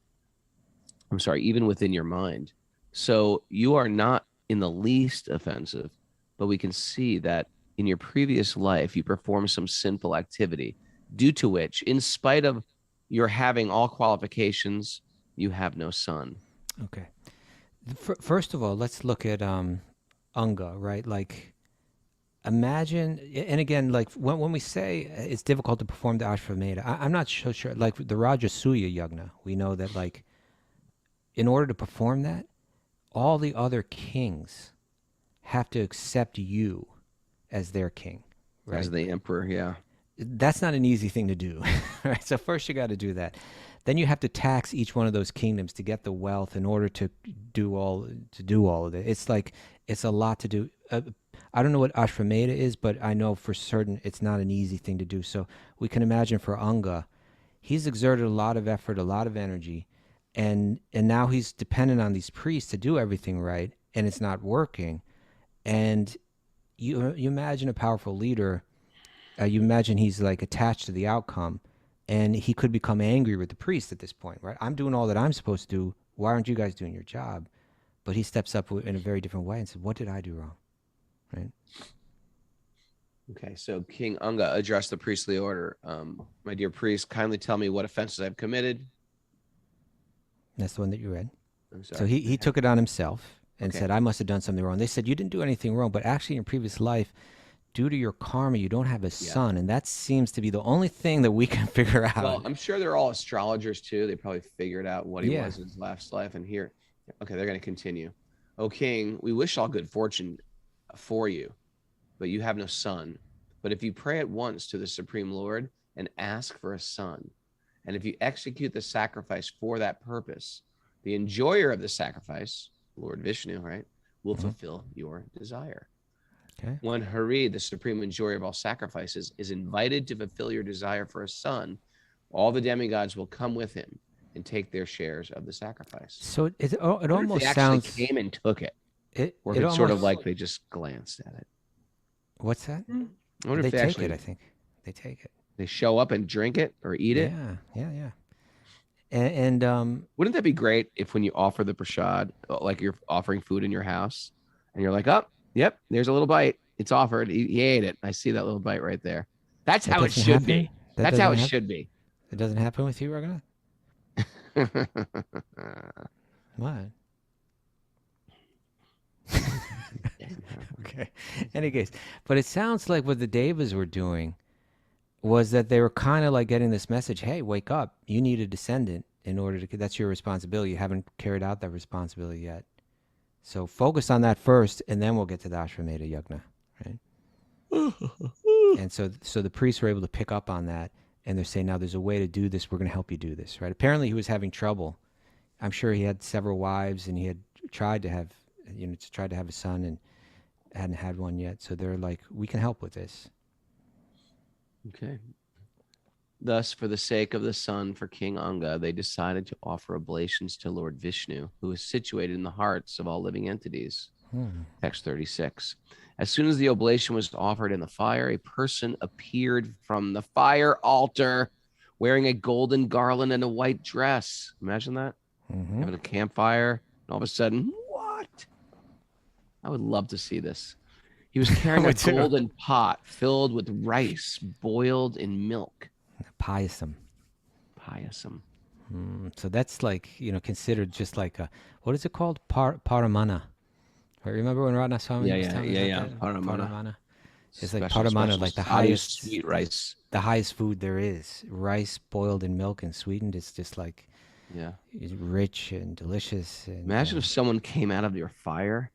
Even within your mind. So you are not in the least offensive, but we can see that in your previous life, you performed some sinful activity, due to which, in spite of your having all qualifications, you have no son. Okay. First of all, let's look at Anga, right? Like, imagine, and again, like when we say it's difficult to perform the Ashvamedha, I'm not so sure. Like the Rajasuya Yagna, we know that like in order to perform that, all the other kings have to accept you as their king, right? As the emperor, yeah. That's not an easy thing to do, right? So first you got to do that. Then you have to tax each one of those kingdoms to get the wealth in order to do all of it. It's like it's a lot to do. I don't know what Ashvamedha is, but I know for certain it's not an easy thing to do. So we can imagine for Anga, he's exerted a lot of effort, a lot of energy, and now he's dependent on these priests to do everything right, and it's not working. And you imagine a powerful leader. You imagine he's like attached to the outcome, and he could become angry with the priest at this point, right? I'm doing all that I'm supposed to do. Why aren't you guys doing your job? But he steps up in a very different way and says, what did I do wrong? Right? Okay, so King Anga addressed the priestly order. My dear priest, kindly tell me what offenses I've committed. That's the one that you read. I'm sorry. So he took it on himself and Okay. said, I must have done something wrong. They said, you didn't do anything wrong, but actually in your previous life, due to your karma, you don't have a son. And that seems to be the only thing that we can figure out. Well, I'm sure they're all astrologers too. They probably figured out what he was in his last life. And here, okay, they're going to continue. O king, we wish all good fortune for you, but you have no son. But if you pray at once to the Supreme Lord and ask for a son, and if you execute the sacrifice for that purpose, the enjoyer of the sacrifice, Lord Vishnu, right, will fulfill your desire. Okay. When Hari, the supreme enjoyer of all sacrifices, is invited to fulfill your desire for a son, all the demigods will come with him and take their shares of the sacrifice. So it I wonder if almost they actually sounds... came and took it, or it if it's sort of almost- like they just glanced at it. What's that? I wonder They if they take actually it, I think. They take it. they show up and drink it or eat it. Yeah. And Wouldn't that be great if when you offer the prasad, like you're offering food in your house, and you're like, oh, yep, there's a little bite. It's offered. He ate it. I see that little bite right there. That's that how it doesn't should happen? be. That's how it should be. It doesn't happen with you, Raghunath? What? Okay. Any case, but it sounds like what the Devas were doing was that they were kind of like getting this message, hey, wake up. You need a descendant in order to... That's your responsibility. You haven't carried out that responsibility yet. So focus on that first, and then we'll get to the Ashvamedha Yagna, right? And so the priests were able to pick up on that, and they're saying, now there's a way to do this. We're going to help you do this, right? Apparently he was having trouble. I'm sure he had several wives, and he had tried to have a son and hadn't had one yet. So they're like, we can help with this. Okay. Thus, for the sake of the son for King Anga, they decided to offer oblations to Lord Vishnu, who is situated in the hearts of all living entities. Text 36. As soon as the oblation was offered in the fire, a person appeared from the fire altar wearing a golden garland and a white dress. Imagine that. Having a campfire, and all of a sudden, what? I would love to see this. He was carrying a golden pot filled with rice boiled in milk. Payasam. So that's like, considered just like a, what is it called? Paramana. Right? Remember when Radha Swami was telling us about that? Paramana. It's like Paramana, like the highest sweet rice. The highest food there is. Rice boiled in milk and sweetened. It's just like, it's rich and delicious. And, imagine if someone came out of your fire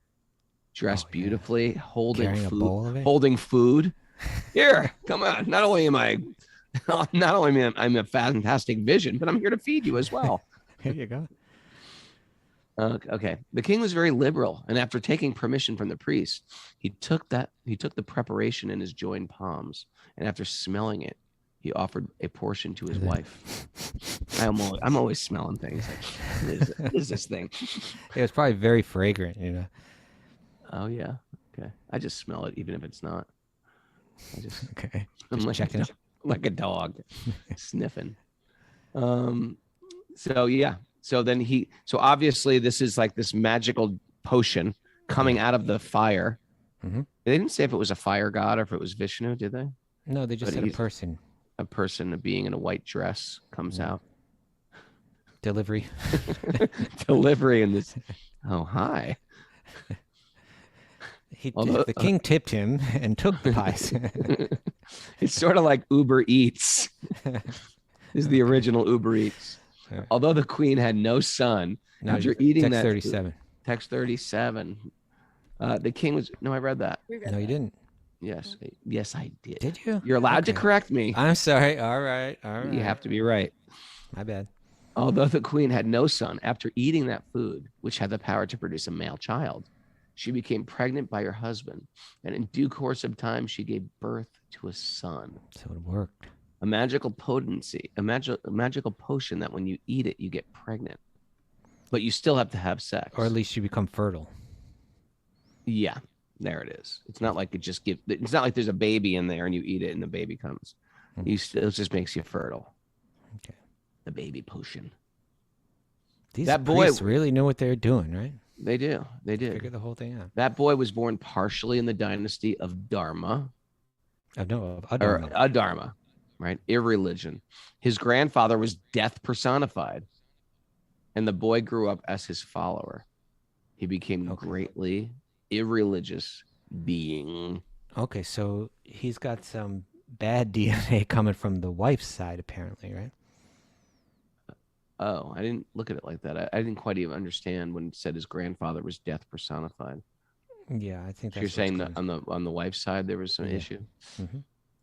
dressed beautifully, holding carrying food, a bowl of it. holding food. Here, come on. Not only am I'm a fantastic vision, but I'm here to feed you as well. Here you go. Okay. The king was very liberal, and after taking permission from the priest, he took the preparation in his joined palms, and after smelling it, he offered a portion to his wife. I'm always smelling things. Like, what is this thing? It was probably very fragrant, Oh yeah. Okay. I just smell it, even if it's not. Okay. I'm like checking it. like a dog sniffing. So yeah. So then so obviously this is like this magical potion coming out of the fire. They didn't say if it was a fire god or if it was Vishnu, did they? No, they just said a person. A person, a being in a white dress comes out. Delivery. Delivery in this. Oh, hi. Although- The king tipped him and took the pies. It's sort of like Uber Eats. This is the original Uber Eats. Yeah. Although the queen had no son, No, after eating text that 37. text 37, the king was no, I read that. No, you didn't. Yes, I did. Did you? You're allowed to Okay. correct me. I'm sorry. All right. You have to be right. My bad. Although the queen had no son, after eating that food, which had the power to produce a male child, she became pregnant by her husband, and in due course of time, she gave birth to a son. So it worked. A magical potency, a magical potion that when you eat it, you get pregnant, but you still have to have sex. Or at least you become fertile. Yeah, there it is. It's not like it's not like there's a baby in there and you eat it and the baby comes. It just makes you fertile. Okay. The baby potion. That priests really knew what they were doing, right? They do. They did. Figure the whole thing out. That boy was born partially in the dynasty of Dharma. Adharma, right? Irreligion. His grandfather was death personified, and the boy grew up as his follower. He became greatly irreligious being. Okay, so he's got some bad DNA coming from the wife's side, apparently, right? Oh, I didn't look at it like that. I didn't quite even understand when it said his grandfather was death personified. Yeah, I think that's You're saying that on the wife's side there was some issue. Mm-hmm.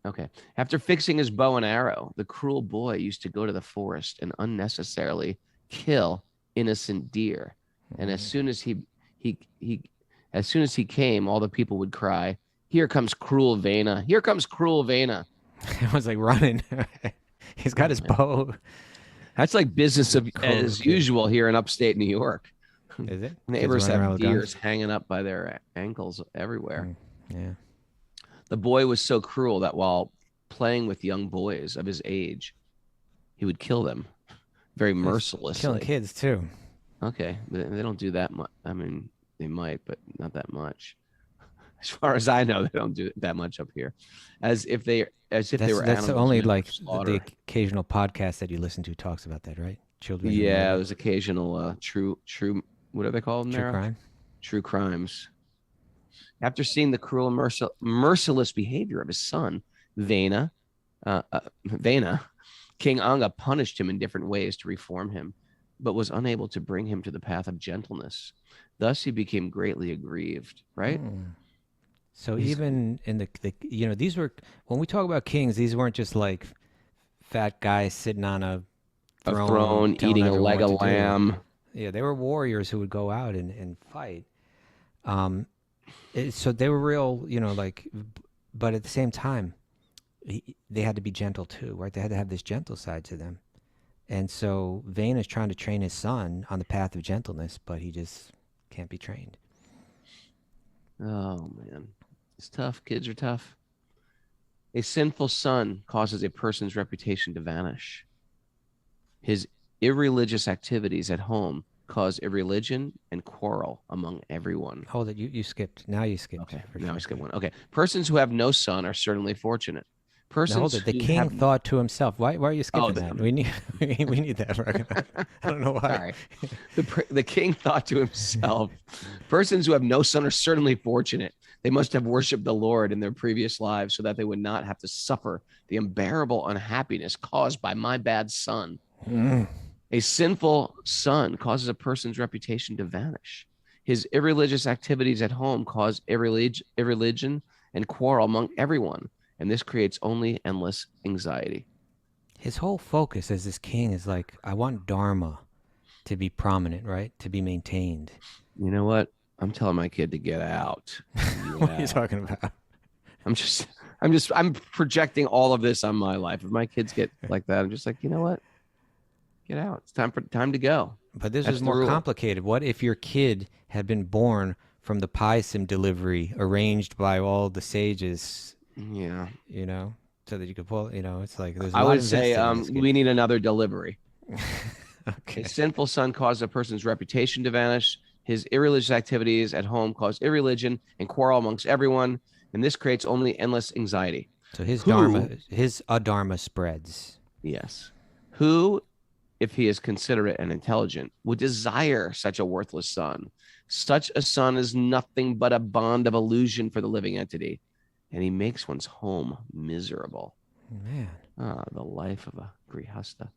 Okay. After fixing his bow and arrow, the cruel boy used to go to the forest and unnecessarily kill innocent deer. And as soon as he came, all the people would cry, "Here comes cruel Vena! Here comes cruel Vena!" It was like running. He's got his bow. That's like business as usual here in upstate New York. Is it? Neighbors have deers hanging up by their ankles everywhere. Yeah. The boy was so cruel that while playing with young boys of his age, he would kill them very mercilessly. Killing kids too. Okay, they don't do that much. I mean, they might, but not that much. As far as I know, they don't do that much up here. As if they were animals. That's only like slaughter. the occasional podcast that you listen to talks about that, right? Children. Yeah, there's occasional true. What are they called? True crime. True crimes. After seeing the cruel and merciless behavior of his son, Vena, King Anga punished him in different ways to reform him, but was unable to bring him to the path of gentleness. Thus, he became greatly aggrieved. Right. So even in the these were, when we talk about kings, these weren't just like fat guys sitting on a throne eating a leg of lamb. Yeah, they were warriors who would go out and fight. So they were real, but at the same time, they had to be gentle too, right? They had to have this gentle side to them. And so Vane is trying to train his son on the path of gentleness, but he just can't be trained. Oh, man. It's tough. Kids are tough. A sinful son causes a person's reputation to vanish. His irreligious activities at home cause irreligion and quarrel among everyone. Hold it. You skipped. Now you skipped. Okay. Now I skipped one. Okay. Persons who have no son are certainly fortunate. Persons hold it. The king thought to himself. Why are you skipping that? We need that. I don't know why. Sorry. The king thought to himself, persons who have no son are certainly fortunate. They must have worshipped the Lord in their previous lives so that they would not have to suffer the unbearable unhappiness caused by my bad son. A sinful son causes a person's reputation to vanish. His irreligious activities at home cause irreligion and quarrel among everyone. And this creates only endless anxiety. His whole focus as this king is like, I want Dharma to be prominent, right? To be maintained. You know what? I'm telling my kid to get out. What are you talking about? I'm projecting all of this on my life. If my kids get like that, I'm just like, you know what? Get out. It's time to go. But this is more complicated. What if your kid had been born from the pie sim delivery arranged by all the sages? Yeah. So that you could pull, it's like there's I would say we need another delivery. Okay. A sinful son causes a person's reputation to vanish. His irreligious activities at home cause irreligion and quarrel amongst everyone. And this creates only endless anxiety. So his adharma spreads. Yes. Who if he is considerate and intelligent, would desire such a worthless son. Such a son is nothing but a bond of illusion for the living entity, and he makes one's home miserable. Man. The life of a grihasta.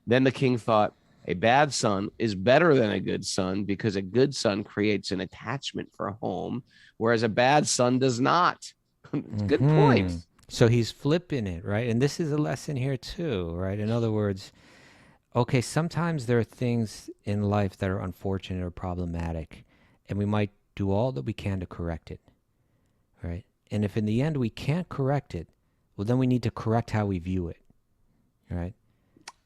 Then the king thought, a bad son is better than a good son because a good son creates an attachment for a home, whereas a bad son does not. Good point. So he's flipping it, right? And this is a lesson here too, right? In other words, okay, sometimes there are things in life that are unfortunate or problematic, and we might do all that we can to correct it, right? And if in the end we can't correct it, well, then we need to correct how we view it, right?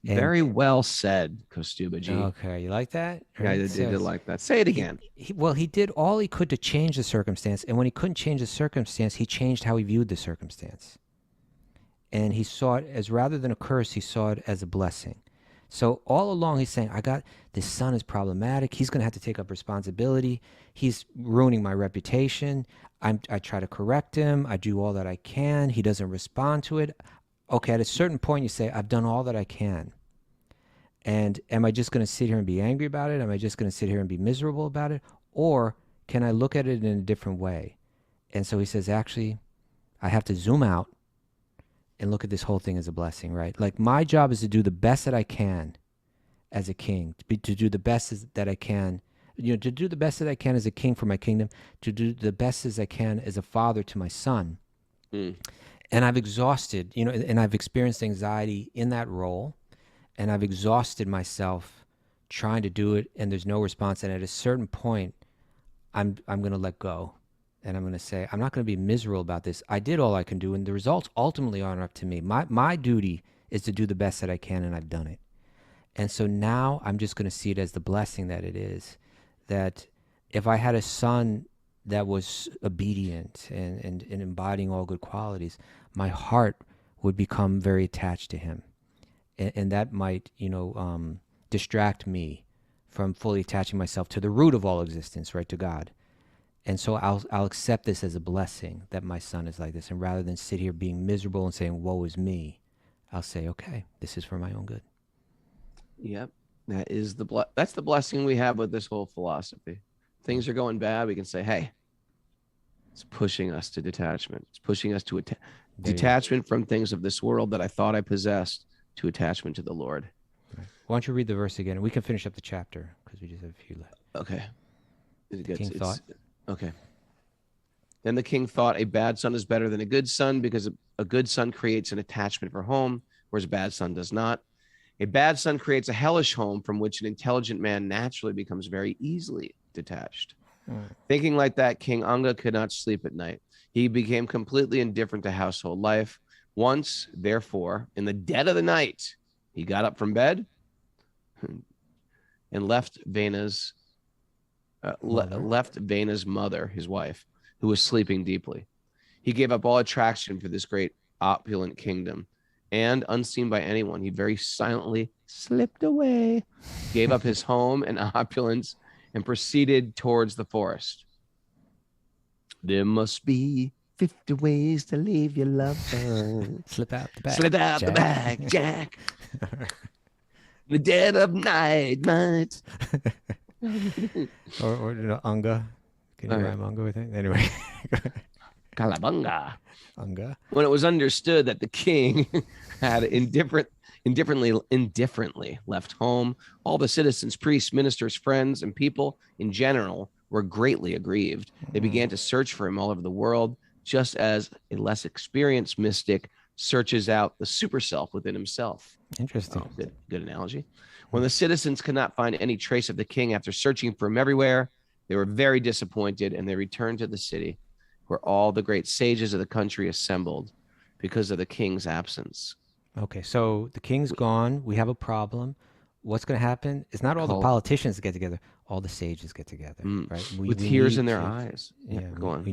And, very well said, Kaustubha ji. Okay, you like that? Yeah, I did like that. Say it again. He did all he could to change the circumstance, and when he couldn't change the circumstance, he changed how he viewed the circumstance. And he saw it as, rather than a curse, he saw it as a blessing. So all along he's saying, this son is problematic. He's going to have to take up responsibility. He's ruining my reputation. I try to correct him. I do all that I can. He doesn't respond to it. Okay, at a certain point you say, I've done all that I can. And am I just going to sit here and be angry about it? Am I just going to sit here and be miserable about it? Or can I look at it in a different way? And so he says, actually, I have to zoom out and look at this whole thing as a blessing, right? Like, my job is to do the best that I can as a king, to do the best that I can, to do the best that I can as a king for my kingdom, to do the best as I can as a father to my son. And I've exhausted, and I've experienced anxiety in that role, and I've exhausted myself trying to do it, and there's no response. And at a certain point, I'm going to let go. And I'm going to say, I'm not going to be miserable about this. I did all I can do, and the results ultimately aren't up to me. My duty is to do the best that I can, and I've done it. And so now I'm just going to see it as the blessing that it is, that if I had a son that was obedient and embodying all good qualities, my heart would become very attached to him. And that might, distract me from fully attaching myself to the root of all existence, right, to God. And so I'll accept this as a blessing that my son is like this. And rather than sit here being miserable and saying, woe is me, I'll say, okay, this is for my own good. Yep. That is that's the blessing we have with this whole philosophy. Things are going bad. We can say, hey, it's pushing us to detachment. It's pushing us to detachment from things of this world that I thought I possessed, to attachment to the Lord. Right. Why don't you read the verse again? And we can finish up the chapter because we just have a few left. Okay. King thought. Okay. Then the king thought, a bad son is better than a good son because a good son creates an attachment for home, whereas a bad son does not. A bad son creates a hellish home from which an intelligent man naturally becomes very easily detached. Thinking like that, King Anga could not sleep at night. He became completely indifferent to household life. Once, therefore, in the dead of the night, he got up from bed and left Vena's mother, his wife, who was sleeping deeply. He gave up all attraction for this great opulent kingdom, and unseen by anyone, he very silently slipped away, gave up his home and opulence, and proceeded towards the forest. There must be 50 ways to leave your lover. Slip out the back. Slip out the back, Jack. The dead of night. or Anga. Can you rhyme Anga with it? Anyway. Calabunga. Anga. When it was understood that the king had indifferently left home, all the citizens, priests, ministers, friends, and people in general were greatly aggrieved. They began to search for him all over the world, just as a less experienced mystic searches out the super self within himself. Interesting. Oh, good analogy. When the citizens could not find any trace of the king after searching for him everywhere, they were very disappointed, and they returned to the city where all the great sages of the country assembled because of the king's absence. Okay, so the king's gone. We have a problem. What's going to happen? It's not all the politicians get together. All the sages get together, right? With tears in their eyes. Yeah, go on. We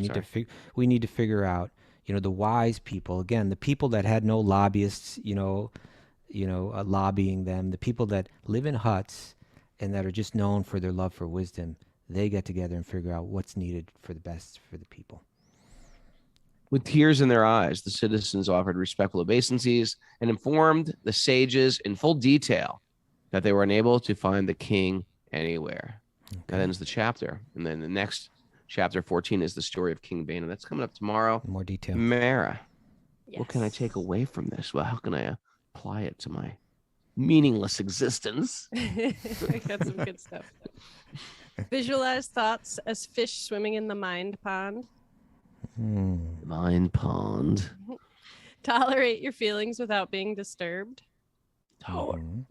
need to figure out, the wise people. Again, the people that had no lobbyists, lobbying them. The people that live in huts and that are just known for their love for wisdom. They get together and figure out what's needed for the best for the people. With tears in their eyes, the citizens offered respectful obeisances and informed the sages in full detail that they were unable to find the king anywhere. Okay. That ends the chapter. And then the next chapter 14 is the story of King Vena. That's coming up tomorrow. More detail. Mara, Yes. what can I take away from this? Well, how can I apply it to my meaningless existence? I got some good stuff. Visualize thoughts as fish swimming in the mind pond. Mind pond. Tolerate your feelings without being disturbed. Mhm.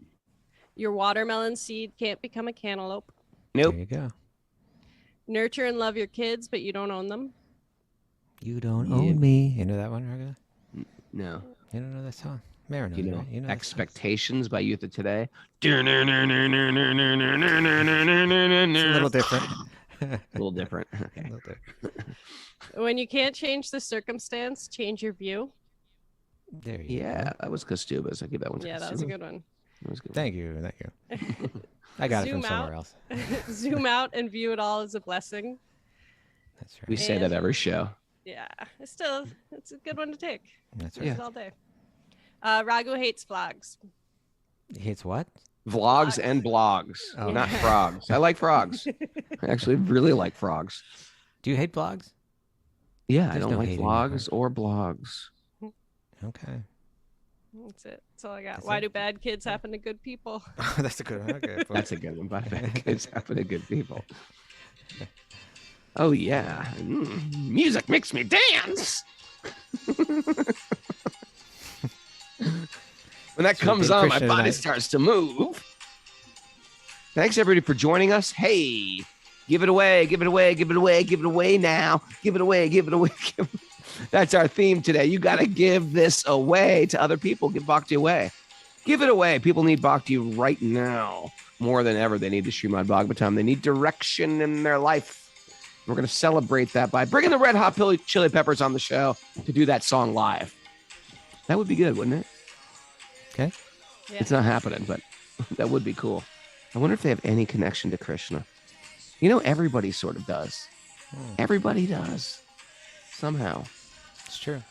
Your watermelon seed can't become a cantaloupe. Nope. There you go. Nurture and love your kids, but you don't own them. You don't Yeah. own me. You know that one, Raghunath? No. You don't know that song? Mara knows, You know, right? You know that song. Expectations by Youth of Today. It's a little different. A little different. A Okay. little different. When you can't change the circumstance, change your view. There you Yeah, go. that was Kaustubha's. I give that one to Yeah, that was a Kaustubha. good one. That was a good. Thank you. Thank you. I got it from Zoom somewhere out. else. Zoom out and view it all as a blessing. That's We right. say that every show. Yeah, it's a good one to take. That's Use right. it all day. Raghu hates vlogs. It's what? Vlogs and blogs, Oh. not frogs. I like frogs. I actually really like frogs. Do you hate blogs? Yeah, I There's don't no like hate in your heart. vlogs or blogs. Okay. That's it. That's all I got. That's Why it? do bad kids happen to good people? That's a good one. Okay. That's a good one. By the way, kids happen to good people. Oh yeah, music makes me dance. When that So comes being on, my Christian body tonight. starts to move. Thanks everybody for joining us. Hey, give it away, give it away, give it away, give it away now. Give it away, give it away. That's our theme today. You got to give this away to other people. Give Bhakti away. Give it away. People need Bhakti right now. More than ever, they need to Srimad Bhagavatam. They need direction in their life. We're going to celebrate that by bringing the Red Hot Chili Peppers on the show to do that song live. That would be good, wouldn't it? Okay. Yeah. It's not happening, but that would be cool. I wonder if they have any connection to Krishna. You know, everybody sort of does. Everybody does. Somehow. It's true.